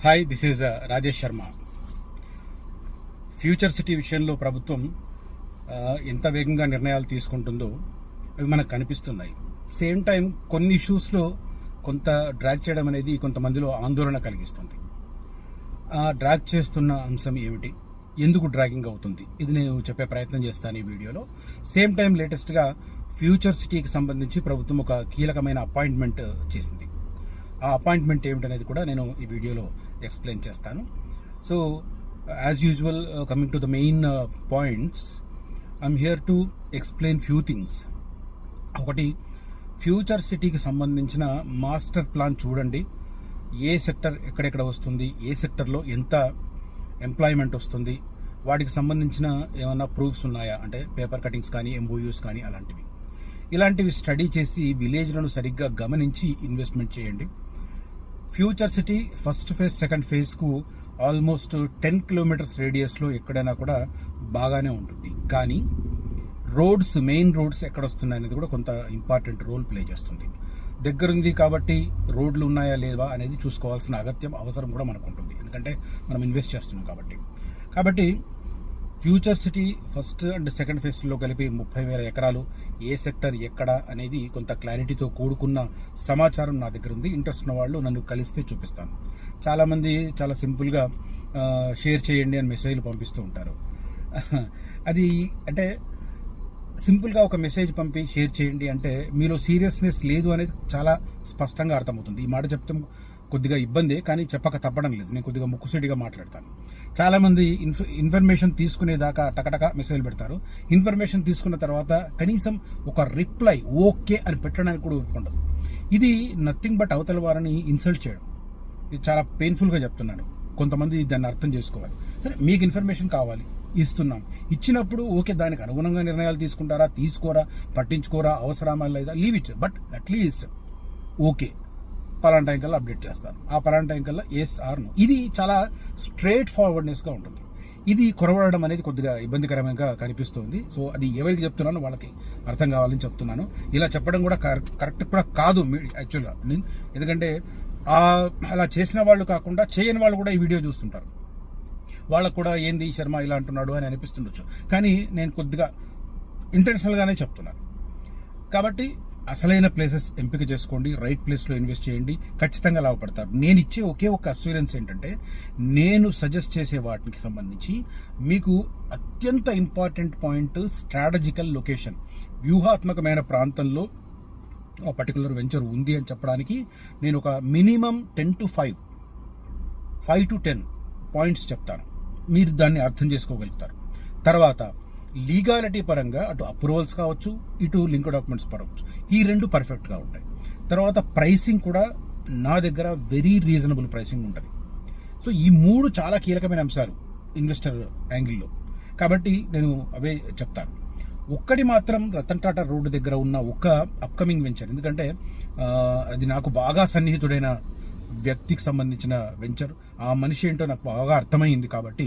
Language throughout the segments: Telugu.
Hi, this is Rajesh Sharma. Future city విషయంలో ప్రభుత్వం ఎంత వేగంగా నిర్ణయాలు తీసుకుంటుందో అవి మనకు కనిపిస్తున్నాయి. సేమ్ టైం కొన్ని ఇష్యూస్లో కొంత డ్రాగ్ చేయడం అనేది కొంతమందిలో ఆందోళన కలిగిస్తుంది. డ్రాగ్ చేస్తున్న అంశం ఏమిటి, ఎందుకు డ్రాగింగ్ అవుతుంది, ఇది నేను చెప్పే ప్రయత్నం చేస్తాను ఈ వీడియోలో. సేమ్ టైం లేటెస్ట్గా ఫ్యూచర్ సిటీకి సంబంధించి ప్రభుత్వం ఒక కీలకమైన అపాయింట్మెంట్ చేసింది. ఆ అపాయింట్మెంట్ ఏమిటనేది కూడా నేను ఈ వీడియోలో ఎక్స్ప్లెయిన్ చేస్తాను. So as usual, coming to the main points, I'm here to explain few things. ఒకటి, ఫ్యూచర్ సిటీకి సంబంధించిన మాస్టర్ ప్లాన్ చూడండి. ఏ సెక్టర్ ఎక్కడెక్కడ వస్తుంది, ఏ సెక్టర్లో ఎంత ఎంప్లాయ్మెంట్ వస్తుంది, వాటికి సంబంధించిన ఏమైనా ప్రూఫ్స్ ఉన్నాయా, అంటే పేపర్ కటింగ్స్ కానీ ఎంఓయూస్ కానీ ఇలాంటివి స్టడీ చేసి విలేజ్లను సరిగ్గా గమనించి ఇన్వెస్ట్మెంట్ చేయండి. Future city first phase, second ఫేజ్కు ఆల్మోస్ట్ 10 కిలోమీటర్స్ రేడియస్లో ఎక్కడైనా కూడా బాగానే ఉంటుంది. కానీ రోడ్స్, మెయిన్ రోడ్స్ ఎక్కడ వస్తున్నాయి అనేది కూడా కొంత ఇంపార్టెంట్ రోల్ ప్లే చేస్తుంది. దగ్గరుంది కాబట్టి రోడ్లు ఉన్నాయా లేవా అనేది చూసుకోవాల్సిన అవసరం కూడా మనకు ఉంటుంది, ఎందుకంటే మనం ఇన్వెస్ట్ చేస్తున్నాం కాబట్టి future city first and second ఫేజ్లో కలిపి 30,000 ఎకరాలు, ఏ సెక్టర్ ఎక్కడ అనేది కొంత క్లారిటీతో కూడుకున్న సమాచారం నా దగ్గర ఉంది. ఇంట్రెస్ట్ ఉన్న వాళ్ళు నన్ను కలిస్తే చూపిస్తాను. చాలామంది చాలా సింపుల్గా షేర్ చేయండి అని మెసేజ్లు పంపిస్తూ ఉంటారు. అది అంటే సింపుల్గా ఒక మెసేజ్ పంపి షేర్ చేయండి అంటే మీలో సీరియస్నెస్ లేదు అనేది చాలా స్పష్టంగా అర్థమవుతుంది. ఈ మాట చెప్తే కొద్దిగా ఇబ్బందే, కానీ చెప్పక తప్పడం లేదు. నేను కొద్దిగా ముక్కుసూటిగా మాట్లాడతాను. చాలామంది ఇన్ఫర్మేషన్ తీసుకునేదాకా టకటక మెసేజ్ పెడతారు. ఇన్ఫర్మేషన్ తీసుకున్న తర్వాత కనీసం ఒక రిప్లై ఓకే అని పెట్టడానికి కూడా ఒప్పుకుంటారు. ఇది నథింగ్ బట్ అవతల వారిని ఇన్సల్ట్ చేయడం. ఇది చాలా పెయిన్ఫుల్గా చెప్తున్నాను. కొంతమంది దాన్ని అర్థం చేసుకోవాలి. సరే, మీకు ఇన్ఫర్మేషన్ కావాలి, ఇస్తున్నాం. ఇచ్చినప్పుడు ఓకే, దానికి అనుగుణంగా నిర్ణయాలు తీసుకుంటారా, తీసుకోరా, పట్టించుకోరా, అవసరమా లేదా, leave it. But at least okay, పలానా టైం కల్లా అప్డేట్ చేస్తాను, ఆ పలానా టైం కల్లా ఎస్ ఆర్ నో. ఇది చాలా స్ట్రైట్ ఫార్వర్డ్నెస్గా ఉంటుంది. ఇది కొరవడడం అనేది కొద్దిగా ఇబ్బందికరంగా కనిపిస్తుంది. సో అది ఎవరికి చెప్తున్నానో వాళ్ళకి అర్థం కావాలని చెప్తున్నాను. ఇలా చెప్పడం కూడా కరెక్ట్ కూడా కాదు యాక్చువల్గా. ఎందుకంటే అలా చేసిన వాళ్ళు కాకుండా చేయని వాళ్ళు కూడా ఈ వీడియో చూస్తుంటారు. వాళ్ళకు కూడా ఏంది శర్మ ఇలా అంటున్నాడు అని అనిపిస్తుండొచ్చు. కానీ నేను కొద్దిగా ఇంటెన్షనల్గానే చెప్తున్నాను. కాబట్టి అసలైన ప్లేసెస్ ఎంపిక చేసుకోండి, రైట్ ప్లేస్లో ఇన్వెస్ట్ చేయండి, ఖచ్చితంగా లాభపడతారు. నేను ఇచ్చే ఒకే ఒక అస్యూరెన్స్ ఏంటంటే, నేను సజెస్ట్ చేసే వాటికి సంబంధించి మీకు అత్యంత ఇంపార్టెంట్ పాయింట్ స్ట్రాటజికల్ లొకేషన్, వ్యూహాత్మకమైన ప్రాంతంలో ఒక పర్టికులర్ వెంచర్ ఉంది అని చెప్పడానికి నేను ఒక మినిమం 5 to 10 పాయింట్స్ చెప్తాను. మీరు దాన్ని అర్థం చేసుకోగలుగుతారు. తర్వాత లీగాలిటీ పరంగా అటు అప్రూవల్స్ కావచ్చు, ఇటు లింక్ డాక్యుమెంట్స్ పరవచ్చు, ఈ రెండు పర్ఫెక్ట్గా ఉంటాయి. తర్వాత ప్రైసింగ్ కూడా నా దగ్గర వెరీ రీజనబుల్ ప్రైసింగ్ ఉంటుంది. సో ఈ 3 చాలా కీలకమైన అంశాలు ఇన్వెస్టర్ యాంగిల్లో. కాబట్టి నేను అవే చెప్తాను. ఒక్కటి మాత్రం రతన్ టాటా రోడ్డు దగ్గర ఉన్న ఒక అప్కమింగ్ వెంచర్, ఎందుకంటే అది నాకు బాగా సన్నిహితుడైన వ్యక్తికి సంబంధించిన వెంచర్. ఆ మనిషి ఏంటో నాకు బాగా అర్థమైంది కాబట్టి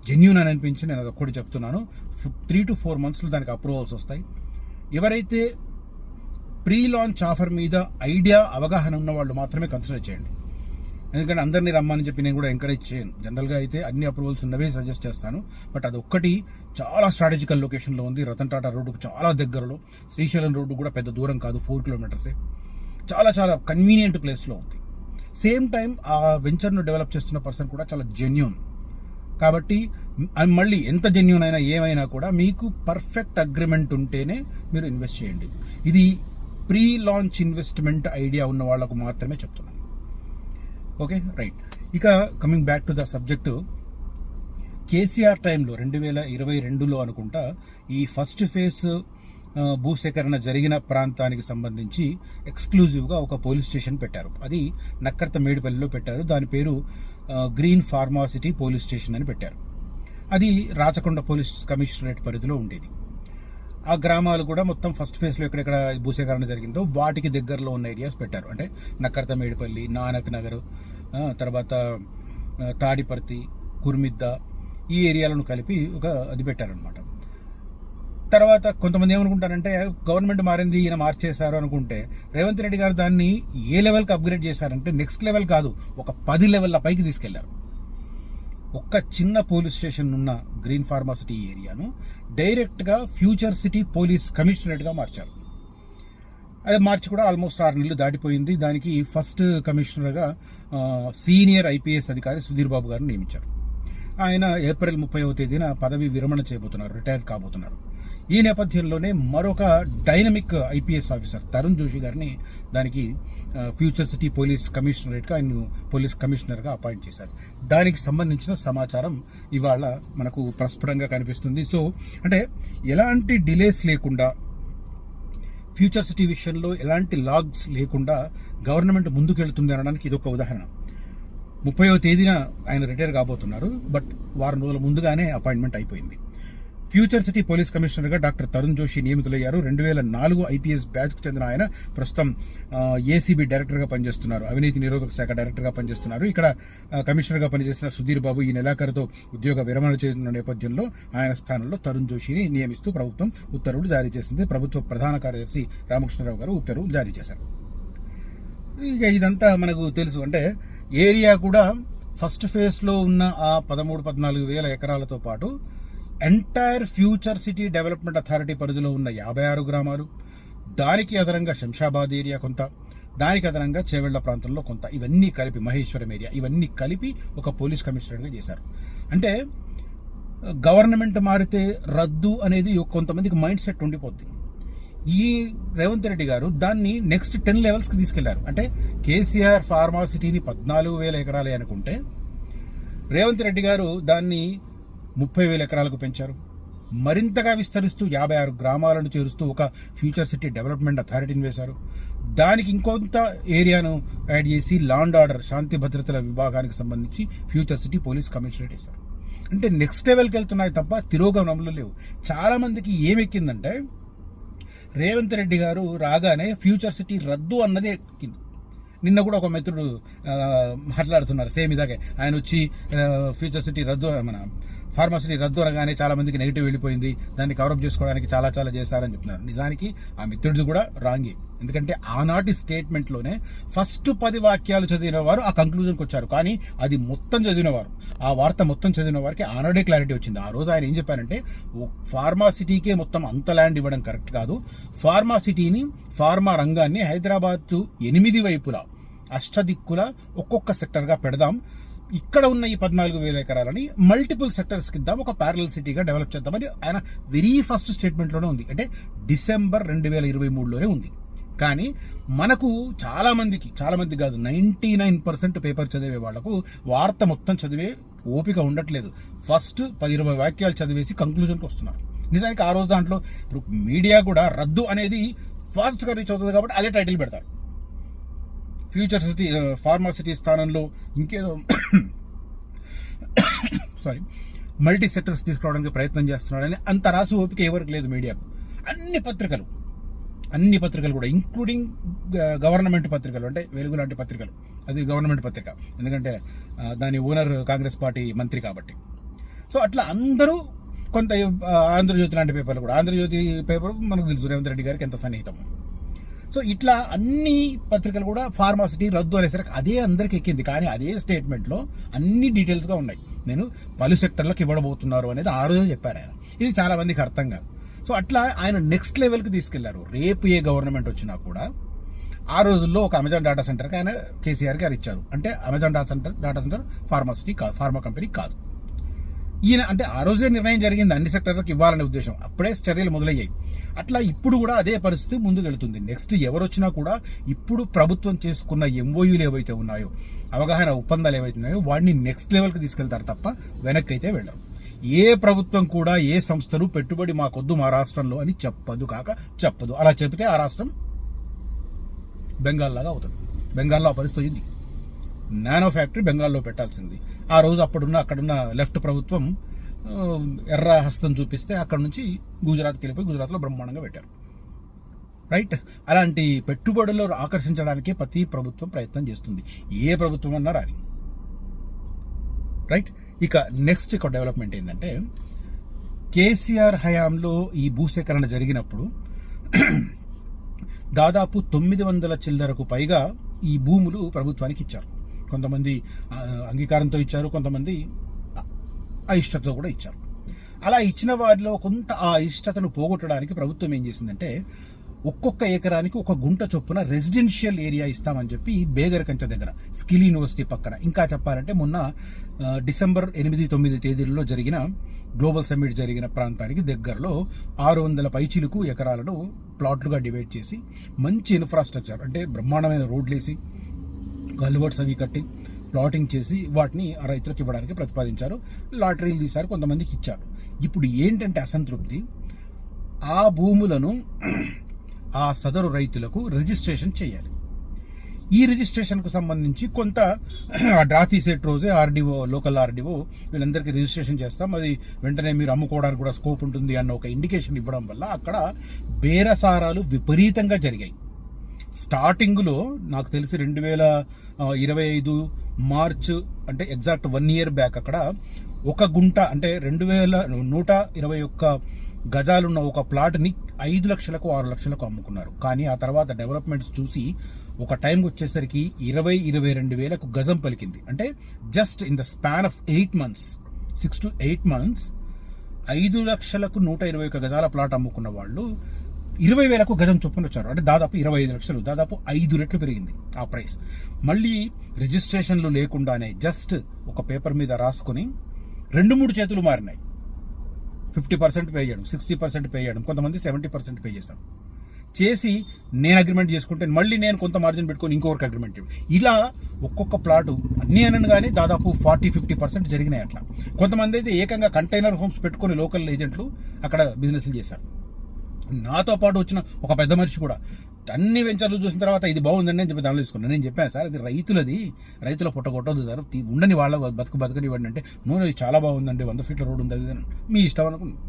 జెన్యూన్ అని అనిపించి నేను అది ఒక్కటి చెప్తున్నాను. 3 to 4 monthsలో దానికి అప్రూవల్స్ వస్తాయి. ఎవరైతే ప్రీ లాంచ్ ఆఫర్ మీద ఐడియా, అవగాహన ఉన్న వాళ్ళు మాత్రమే కన్సిడర్ చేయండి. ఎందుకంటే అందరినీ రమ్మని చెప్పి నేను కూడా ఎంకరేజ్ చేయను. జనరల్గా అయితే అన్ని అప్రూవల్స్ ఉన్నవే సజెస్ట్ చేస్తాను. బట్ అది ఒక్కటి చాలా స్ట్రాటజికల్ లొకేషన్లో ఉంది. రతన్ టాటా రోడ్డుకు చాలా దగ్గరలో, శ్రీశైలం రోడ్డు కూడా పెద్ద దూరం కాదు, 4 kilometers. చాలా చాలా కన్వీనియంట్ ప్లేస్లో ఉంది. సేమ్ టైం ఆ వెంచర్ను డెవలప్ చేస్తున్న పర్సన్ కూడా చాలా జెన్యూన్. కాబట్టి మళ్ళీ ఎంత జెన్యూన్ అయినా ఏమైనా కూడా మీకు పర్ఫెక్ట్ అగ్రిమెంట్ ఉంటేనే మీరు ఇన్వెస్ట్ చేయండి. ఇది ప్రీ లాంచ్ ఇన్వెస్ట్మెంట్ ఐడియా ఉన్న వాళ్ళకు మాత్రమే చెప్తున్నాను. Okay, right. ఇక coming back to the subject, KCR టైంలో 2022లో అనుకుంటా ఈ ఫస్ట్ ఫేజ్ భూసేకరణ జరిగిన ప్రాంతానికి సంబంధించి ఎక్స్క్లూజివ్గా ఒక పోలీస్ స్టేషన్ పెట్టారు. అది నక్కర్త మేడిపల్లిలో పెట్టారు. దాని పేరు గ్రీన్ ఫార్మాసిటీ పోలీస్ స్టేషన్ అని పెట్టారు. అది రాచకొండ పోలీస్ కమిషనరేట్ పరిధిలో ఉండేది. ఆ గ్రామాలు కూడా మొత్తం ఫస్ట్ ఫేజ్లో ఎక్కడెక్కడ భూసేకరణ జరిగిందో వాటికి దగ్గరలో ఉన్న ఏరియాస్ పెట్టారు. అంటే నక్కర్త మేడిపల్లి, నానక్ నగర్, తర్వాత తాడిపర్తి, కుర్మిద్ద, ఈ ఏరియాలను కలిపి అది పెట్టారనమాట. తర్వాత కొంతమంది ఏమనుకుంటారంటే గవర్నమెంట్ మారింది, ఈయన మార్చేశారు అనుకుంటే, రేవంత్ రెడ్డి గారు దాన్ని ఏ లెవెల్కి అప్గ్రేడ్ చేశారంటే నెక్స్ట్ లెవెల్ కాదు, ఒక 10 లెవెల్ల పైకి తీసుకెళ్లారు. ఒక్క చిన్న పోలీస్ స్టేషన్ ఉన్న గ్రీన్ ఫార్మాసిటీ ఏరియాను డైరెక్ట్గా ఫ్యూచర్ సిటీ పోలీస్ కమిషనరేట్గా మార్చారు. అది మార్చి కూడా ఆల్మోస్ట్ 6 నెలలు దాటిపోయింది. దానికి ఫస్ట్ కమిషనర్గా సీనియర్ ఐపీఎస్ అధికారి సుధీర్ బాబు గారిని నియమించారు. ఆయన ఏప్రిల్ 30వ తేదీన పదవి విరమణ చేయబోతున్నారు, రిటైర్ కాబోతున్నారు. ఈ నేపథ్యంలోనే మరొక dynamic IPS officer Tarun Joshi గారిని దానికి ఫ్యూచర్ సిటీ పోలీస్ కమిషనరేట్గా ఆయన పోలీస్ కమిషనర్గా అపాయింట్ చేశారు. దానికి సంబంధించిన సమాచారం ఇవాళ మనకు ప్రస్ఫుటంగా కనిపిస్తుంది. సో అంటే ఎలాంటి డిలేస్ లేకుండా, ఫ్యూచర్ సిటీ విషయంలో ఎలాంటి లాగ్స్ లేకుండా గవర్నమెంట్ ముందుకెళ్తుంది అనడానికి ఇది ఒక ఉదాహరణ. 30వ తేదీన ఆయన రిటైర్ కాబోతున్నారు, బట్ వారం రోజుల ముందుగానే అపాయింట్మెంట్ అయిపోయింది. ఫ్యూచర్ సిటీ పోలీస్ కమిషనర్గా డాక్టర్ తరుణ్ జోషి నియమితులయ్యారు. 2004 ఐపీఎస్ బ్యాచ్కు చెందిన ఆయన ప్రస్తుతం ఏసీబీ డైరెక్టర్గా పనిచేస్తున్నారు, అవినీతి నిరోధక శాఖ డైరెక్టర్గా పనిచేస్తున్నారు. ఇక్కడ కమిషనర్గా పనిచేసిన సుధీర్ బాబు ఈ నెలాఖరుతో ఉద్యోగ విరమణ చేసిన నేపథ్యంలో ఆయన స్థానంలో తరుణ్ జోషిని నియమిస్తూ ప్రభుత్వం ఉత్తర్వులు జారీ చేసింది. ప్రభుత్వ ప్రధాన కార్యదర్శి రామకృష్ణరావు గారు ఉత్తర్వులు జారీ చేశారు. ఇక ఇదంతా మనకు తెలుసు. అంటే ఏరియా కూడా ఫస్ట్ ఫేజ్లో ఉన్న ఆ 13-14 వేల ఎకరాలతో పాటు entire future city development authority పరిధిలో ఉన్న 56 గ్రామాలు, దానికి అదనంగా శంషాబాద్ ఏరియా కొంత, దానికి అదనంగా చేవెళ్ల ప్రాంతంలో కొంత, ఇవన్నీ కలిపి మహేశ్వరం ఏరియా, ఇవన్నీ కలిపి ఒక పోలీస్ కమిషనర్గా చేశారు. అంటే గవర్నమెంట్ మారితే రద్దు అనేది కొంతమందికి మైండ్ సెట్ ఉండిపోద్ది. ఈ రేవంత్ రెడ్డి గారు దాన్ని నెక్స్ట్ 10 లెవెల్స్కి తీసుకెళ్లారు. అంటే కేసీఆర్ ఫార్మాసిటీని 14,000 ఎకరాలే అనుకుంటే రేవంత్ రెడ్డి గారు దాన్ని 30,000 ఎకరాలకు పెంచారు. మరింతగా విస్తరిస్తూ 56 గ్రామాలను చేరుస్తూ ఒక ఫ్యూచర్ సిటీ డెవలప్మెంట్ అథారిటీని వేశారు. దానికి ఇంకొంత ఏరియాను యాడ్ చేసి లాండ్ ఆర్డర్, శాంతి భద్రతల విభాగానికి సంబంధించి ఫ్యూచర్ సిటీ పోలీస్ కమిషనరేట్ వేశారు. అంటే నెక్స్ట్ లెవెల్కి వెళ్తున్నాయి తప్ప తిరోగమనంలో లేవు. చాలా మందికి ఏమెక్కిందంటే రేవంత్ రెడ్డి గారు రాగానే ఫ్యూచర్ సిటీ రద్దు అన్నదే ఎక్కింది. నిన్న కూడా ఒక మిత్రుడు మాట్లాడుతున్నారు సేమ్ ఇదాకే. ఆయన వచ్చి ఫ్యూచర్ సిటీ రద్దు, మన ఫార్మసిటీ రద్దు అనగానే చాలా మందికి నెగిటివ్ వెళ్ళిపోయింది, దాన్ని కవరప్ చేసుకోవడానికి చాలా చేశారని చెప్తున్నారు. నిజానికి ఆ మిత్రుడిది కూడా రాంగే. ఎందుకంటే ఆనాటి స్టేట్మెంట్లోనే ఫస్ట్ 10 వాక్యాలు చదివిన వారు ఆ కంక్లూజన్కి వచ్చారు. కానీ అది మొత్తం చదివినవారు, ఆ వార్త మొత్తం చదివిన వారికి ఆనాడే క్లారిటీ వచ్చింది. ఆ రోజు ఆయన ఏం చెప్పారంటే, ఫార్మాసిటీకే మొత్తం అంత ల్యాండ్ ఇవ్వడం కరెక్ట్ కాదు, ఫార్మాసిటీని, ఫార్మా రంగాన్ని హైదరాబాద్ 8 వైపులా అష్టదిక్కుల ఒక్కొక్క సెక్టర్గా పెడదాం, ఇక్కడ ఉన్న ఈ 14,000 ఎకరాలని మల్టిపుల్ సెక్టర్స్కి ఇద్దాం, ఒక ప్యారలల్ సిటీగా డెవలప్ చేద్దామని ఆయన వెరీ ఫస్ట్ స్టేట్మెంట్లోనే ఉంది. అంటే డిసెంబర్ 2023లోనే ఉంది. కానీ మనకు చాలా మంది కాదు, 99% పేపర్ చదివే వాళ్లకు వార్త మొత్తం చదివే ఓపిక ఉండట్లేదు. ఫస్ట్ 10-20 వాక్యాలు చదివేసి కంక్లూజన్కి వస్తున్నారు. నిజానికి ఆ రోజు దాంట్లో ఇప్పుడు మీడియా కూడా రద్దు అనేది ఫాస్ట్గా రీచ్ అవుతుంది కాబట్టి అదే టైటిల్ పెడతారు. ఫ్యూచర్ సిటీ ఫార్మాసిటీ స్థానంలో ఇంకేదో మల్టీ సెక్టర్స్ తీసుకురావడానికి ప్రయత్నం చేస్తున్నాడని అంత రాసి ఓపిక ఎవరికి లేదు మీడియాకు. అన్ని పత్రికలు కూడా ఇంక్లూడింగ్ గవర్నమెంట్ పత్రికలు, అంటే వెలుగు లాంటి పత్రికలు, అది గవర్నమెంట్ పత్రిక ఎందుకంటే దాని ఓనర్ కాంగ్రెస్ పార్టీ మంత్రి కాబట్టి. సో అట్లా అందరూ కొంత ఆంధ్రజ్యోతి లాంటి పేపర్లు కూడా, ఆంధ్రజ్యోతి పేపర్ మనకు తెలుసు రేవంత్ రెడ్డి గారికి ఎంత సన్నిహితం. సో ఇట్లా అన్ని పత్రికలు కూడా ఫార్మాసిటీ రద్దు అనేసరికి అదే అందరికి ఎక్కింది. కానీ అదే స్టేట్మెంట్లో అన్ని డీటెయిల్స్గా ఉన్నాయి. నేను పలు సెక్టర్లకు ఇవ్వడబోతున్నారు అనేది ఆ రోజే చెప్పారు ఆయన. ఇది చాలా మందికి అర్థం కాదు. సో అట్లా ఆయన నెక్స్ట్ లెవెల్కి తీసుకెళ్లారు. రేపు ఏ గవర్నమెంట్ వచ్చినా కూడా ఆ రోజుల్లో ఒక అమెజాన్ డేటా సెంటర్కి ఆయన కేసీఆర్ గారు ఇచ్చారు. అంటే అమెజాన్ డేటా సెంటర్ ఫార్మాసిటీ కాదు, ఫార్మా కంపెనీ కాదు. ఈయన అంటే ఆ రోజే నిర్ణయం జరిగింది అన్ని సెక్టర్లకు ఇవ్వాలనే ఉద్దేశం, అప్పుడే చర్యలు మొదలయ్యాయి. అట్లా ఇప్పుడు కూడా అదే పరిస్థితి ముందుకు వెళుతుంది. నెక్స్ట్ ఎవరు వచ్చినా కూడా ఇప్పుడు ప్రభుత్వం చేసుకున్న ఎంఓయూలు ఏవైతే ఉన్నాయో, అవగాహన ఒప్పందాలు ఏవైతే ఉన్నాయో వాటిని నెక్స్ట్ లెవెల్కి తీసుకెళ్తారు తప్ప వెనక్కి అయితే వెళ్ళరు. ఏ ప్రభుత్వం కూడా ఏ సంస్థలు పెట్టుబడి మాకొద్దు మా రాష్ట్రంలో అని చెప్పదు. అలా చెబితే ఆ రాష్ట్రం బెంగాల్ లాగా అవుతుంది. బెంగాల్లో ఆ పరిస్థితి ఉంది. నానో ఫ్యాక్టరీ బెంగాల్లో పెట్టాల్సింది. ఆ రోజు అక్కడున్న లెఫ్ట్ ప్రభుత్వం ఎర్ర హస్తం చూపిస్తే అక్కడ నుంచి గుజరాత్కి వెళ్ళిపోయి గుజరాత్లో బ్రహ్మాండంగా పెట్టారు. రైట్. అలాంటి పెట్టుబడులు ఆకర్షించడానికే ప్రతి ప్రభుత్వం ప్రయత్నం చేస్తుంది, ఏ ప్రభుత్వం అన్నా రాని. రైట్. ఇక నెక్స్ట్ డెవలప్మెంట్ ఏంటంటే కేసీఆర్ హయాంలో ఈ భూసేకరణ జరిగినప్పుడు దాదాపు 900 చిల్లరకు పైగా ఈ భూములు ప్రభుత్వానికి ఇచ్చారు. కొంతమంది అంగీకారంతో ఇచ్చారు, కొంతమంది అయిష్టతతో కూడా ఇచ్చారు. అలా ఇచ్చిన వారిలో కొంత ఆ ఇష్టతను పోగొట్టడానికి ప్రభుత్వం ఏం చేసిందంటే ఒక్కొక్క ఎకరానికి ఒక గుంట చొప్పున రెసిడెన్షియల్ ఏరియా ఇస్తామని చెప్పి బేగర్ కంచె దగ్గర స్కిల్ యూనివర్సిటీ పక్కన, ఇంకా చెప్పాలంటే మొన్న డిసెంబర్ 8-9 తేదీల్లో జరిగిన గ్లోబల్ సమ్మిట్ జరిగిన ప్రాంతానికి దగ్గరలో 600 పైచిలుకు ఎకరాలను ప్లాట్లుగా డివైడ్ చేసి మంచి ఇన్ఫ్రాస్ట్రక్చర్ అంటే బ్రహ్మాండమైన రోడ్లేసి కల్వర్ట్స్ అవి కట్టి ప్లాటింగ్ చేసి వాటిని ఆ రైతులకు ఇవ్వడానికి ప్రతిపాదించారు. లాటరీలు తీశారు, కొంతమందికి ఇచ్చారు. ఇప్పుడు ఏంటంటే అసంతృప్తి, ఆ భూములను ఆ సదరు రైతులకు రిజిస్ట్రేషన్ చేయాలి. ఈ రిజిస్ట్రేషన్కు సంబంధించి కొంత డ్రా తీసేట రోజే ఆర్డీఓ, లోకల్ ఆర్డీఓ వీళ్ళందరికీ రిజిస్ట్రేషన్ చేస్తాం, అది వెంటనే మీరు అమ్ముకోవడానికి కూడా స్కోప్ ఉంటుంది అన్న ఒక ఇండికేషన్ ఇవ్వడం వల్ల అక్కడ బేరసారాలు విపరీతంగా జరిగాయి. స్టార్టింగ్లో నాకు తెలిసి 2025 మార్చ్ అంటే ఎగ్జాక్ట్ 1 year బ్యాక్ అక్కడ ఒక గుంట అంటే 2121 గజాలున్న ఒక ప్లాట్ని 5 లక్షలకు 6 లక్షలకు అమ్ముకున్నారు. కానీ ఆ తర్వాత డెవలప్మెంట్స్ చూసి ఒక టైంకి వచ్చేసరికి 22 వేలకు గజం పలికింది. అంటే just in the span of 8 months, 6 to 8 months 5 లక్షలకు 121 గజాల ప్లాట్ అమ్ముకున్న వాళ్ళు 20 వేలకు గజం చొప్పున వచ్చారు. అంటే దాదాపు 25 లక్షలు, దాదాపు 5 రెట్లు పెరిగింది ఆ ప్రైస్. మళ్ళీ రిజిస్ట్రేషన్లు లేకుండానే జస్ట్ ఒక పేపర్ మీద రాసుకొని 2-3 చేతులు మారినాయి. 50% పే చేయడం, 60% పే చేయడం, కొంతమంది 70% పే చేశాం. చేసి నేను అగ్రిమెంట్ చేసుకుంటే మళ్ళీ నేను కొంత మార్జిన్ పెట్టుకొని ఇంకొకరికి అగ్రిమెంట్ ఇవ్వడం. ఇలా ఒక్కొక్క ప్లాటు అన్ని అనగానే దాదాపు 40-50% జరిగినాయి. అట్లా కొంతమంది అయితే ఏకంగా కంటైనర్ హోమ్స్ పెట్టుకొని లోకల్ ఏజెంట్లు అక్కడ బిజినెస్లు చేశారు. నాతో పాటు వచ్చిన ఒక పెద్ద మనిషి కూడా అన్ని వెంచర్లు చూసిన తర్వాత ఇది బాగుందండి అని చెప్పి దానిలో తీసుకున్నాను. నేను చెప్పాను, సార్ ఇది రైతుల పుట్ట కొట్టదు సార్, ఉండని వాళ్ళ బతుకనివ్వండి అంటే, నూనె ఇది చాలా బాగుందండి, 100 feet రోడ్డు ఉంది, అది మీ ఇష్టం అనుకున్నాను.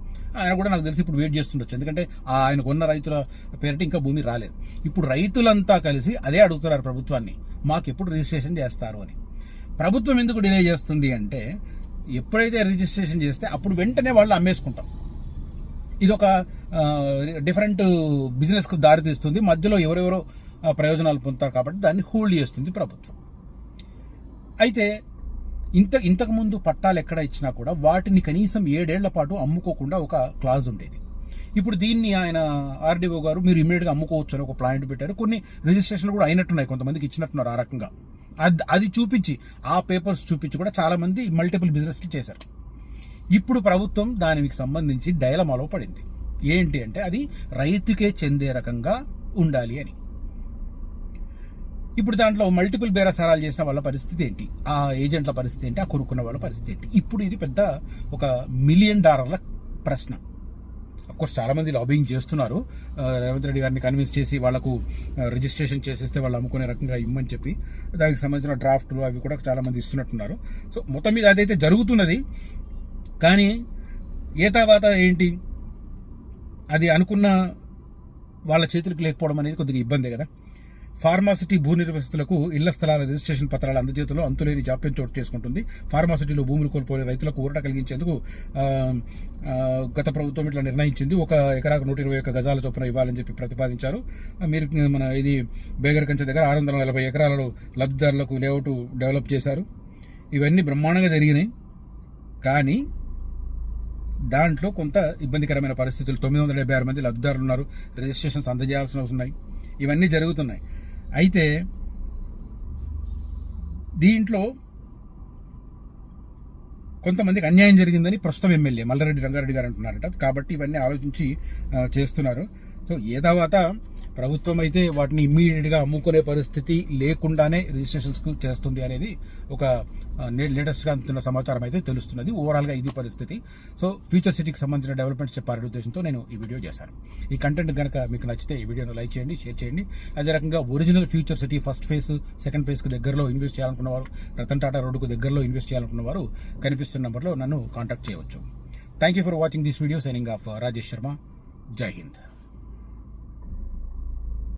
ఆయన కూడా నాకు తెలిసి ఇప్పుడు వెయిట్ చేస్తుండొచ్చు, ఎందుకంటే ఆయనకు ఉన్న రైతుల పేరిట ఇంకా భూమి రాలేదు. ఇప్పుడు రైతులంతా కలిసి అదే అడుగుతున్నారు ప్రభుత్వాన్ని, మాకు ఎప్పుడు రిజిస్ట్రేషన్ చేస్తారు అని. ప్రభుత్వం ఎందుకు డిలే చేస్తుంది అంటే ఎప్పుడైతే రిజిస్ట్రేషన్ చేస్తే అప్పుడు వెంటనే వాళ్ళు అమ్మేసుకుంటాం. ఇది ఒక డిఫరెంట్ బిజినెస్కు దారితీస్తుంది, మధ్యలో ఎవరెవరో ప్రయోజనాలు పొందుతారు కాబట్టి దాన్ని హోల్డ్ చేస్తుంది ప్రభుత్వం. అయితే ఇంతకు ముందు పట్టాలు ఎక్కడ ఇచ్చినా కూడా వాటిని కనీసం 7 ఏళ్ల పాటు అమ్ముకోకుండా ఒక క్లాజ్ ఉండేది. ఇప్పుడు దీన్ని ఆయన ఆర్డీఓ గారు మీరు ఇమీడియట్గా అమ్ముకోవచ్చు అని ఒక పాయింట్ పెట్టారు. కొన్ని రిజిస్ట్రేషన్లు కూడా అయినట్టున్నాయి, కొంతమందికి ఇచ్చినట్టున్నారు ఆ రకంగా. అది చూపించి ఆ పేపర్స్ చూపించి కూడా చాలా మంది మల్టిపుల్ బిజినెస్లు చేశారు. ఇప్పుడు ప్రభుత్వం దానికి సంబంధించి డైలమాలో పడింది. ఏంటి అంటే అది రైతుకే చెందే రకంగా ఉండాలి అని. ఇప్పుడు దాంట్లో మల్టిపుల్ బేరసారాలు చేసిన వాళ్ళ పరిస్థితి ఏంటి, ఆ ఏజెంట్ల పరిస్థితి ఏంటి, ఆ కొనుక్కున్న వాళ్ళ పరిస్థితి ఏంటి? ఇప్పుడు ఇది పెద్ద ఒక $1 million ప్రశ్న. అఫ్కోర్స్ చాలా మంది లాబింగ్ చేస్తున్నారు, రేవంత్ రెడ్డి గారిని కన్విన్స్ చేసి వాళ్లకు రిజిస్ట్రేషన్ చేసేస్తే వాళ్ళు అమ్ముకునే రకంగా ఇమ్మని చెప్పి దానికి సంబంధించిన డ్రాఫ్ట్లు అవి కూడా చాలా మంది ఇస్తున్నట్టున్నారు. సో మొత్తం మీద అదైతే జరుగుతున్నది. కానీ ఏ తర్వాత ఏంటి, అది అనుకున్న వాళ్ళ చేతులకు లేకపోవడం అనేది కొద్దిగా ఇబ్బందే కదా. ఫార్మాసిటీ భూ నిర్వసితులకు ఇళ్ల స్థలాల రిజిస్ట్రేషన్ పత్రాల అందజేతలో అంతులేని జాప్యం చోటు చేసుకుంటుంది. ఫార్మాసిటీలో భూములు కోల్పోయే రైతులకు ఊరట కలిగించేందుకు గత ప్రభుత్వం ఇట్లా నిర్ణయించింది. ఒక ఎకరాకు 121 గజాల చొప్పున ఇవ్వాలని చెప్పి ప్రతిపాదించారు. మీరు మన ఇది బేగర్ కంచె దగ్గర 640 ఎకరాలలో లబ్ధిదారులకు లేఅవుట్ డెవలప్ చేశారు. ఇవన్నీ బ్రహ్మాండంగా జరిగినాయి. కానీ దాంట్లో కొంత ఇబ్బందికరమైన పరిస్థితులు, 976 మంది లబ్ధిదారులు ఉన్నారు, రిజిస్ట్రేషన్స్ అందజేయాల్సిన ఉన్నాయి, ఇవన్నీ జరుగుతున్నాయి. అయితే దీంట్లో కొంతమందికి అన్యాయం జరిగిందని ప్రస్తుతం ఎమ్మెల్యే మల్లారెడ్డి రంగారెడ్డి గారు అంటున్నారట. కాబట్టి ఇవన్నీ ఆలోచించి చేస్తున్నారు. సో ఏ తర్వాత ప్రభుత్వం అయితే వాటిని ఇమ్మీడియట్గా అమ్ముకునే పరిస్థితి లేకుండానే రిజిస్ట్రేషన్స్ చేస్తుంది అనేది ఒక లేటెస్ట్గా అందుతున్న సమాచారం అయితే తెలుస్తున్నది. ఓవరాల్గా ఇది పరిస్థితి. సో ఫ్యూచర్ సిటీకి సంబంధించిన డెవలప్మెంట్స్ చెప్పాలనే ఉద్దేశంతో నేను ఈ వీడియో చేశాను. ఈ కంటెంట్ కనుక మీకు నచ్చితే ఈ వీడియోను లైక్ చేయండి, షేర్ చేయండి. అదే రకంగా original future city first phase, second ఫేజ్కి దగ్గరలో ఇన్వెస్ట్ చేయాలనుకున్నవారు, రతన్ టాటా రోడ్డుకు దగ్గరలో ఇన్వెస్ట్ చేయాలనుకున్నవారు కనిపిస్తున్న నెంబర్లో నన్ను కాంటాక్ట్ చేయవచ్చు. Thank you for watching this video. Signing off Rajesh Sharma. జై హింద్.